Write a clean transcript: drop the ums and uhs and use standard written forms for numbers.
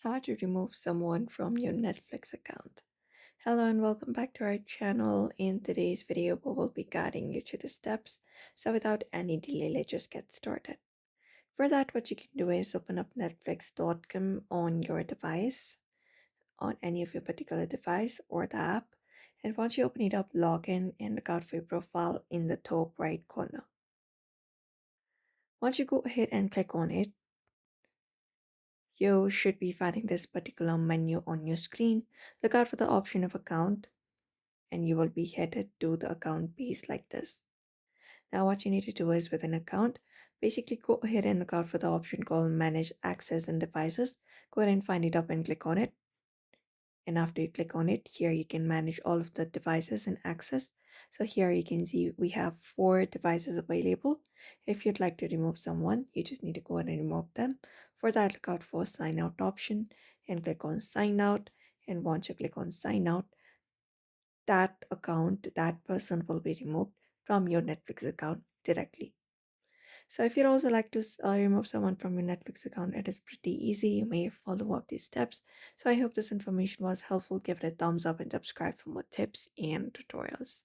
How to remove someone from your Netflix account. Hello and welcome back to our channel. In today's video, we will be guiding you through the steps. So without any delay, let's just get started. For that, what you can do is open up netflix.com on your device, on any of your particular device or the app. And once you open it up, log in and look out for your profile in the top right corner. Once you go ahead and click on it, you should be finding this particular menu on your screen. Look out for the option of account and you will be headed to the account page like this. Now what you need to do is with an account, basically go ahead and look out for the option called manage access and devices. Go ahead and find it up and click on it. And after you click on it, here you can manage all of the devices and access. So here you can see we have 4 devices available. If you'd like to remove someone, you just need to go ahead and remove them. For that, look out for sign out option and click on sign out. And once you click on sign out, that account, that person will be removed from your Netflix account directly. So if you'd also like to remove someone from your Netflix account, it is pretty easy. You may follow up these steps. So I hope this information was helpful. Give it a thumbs up and subscribe for more tips and tutorials.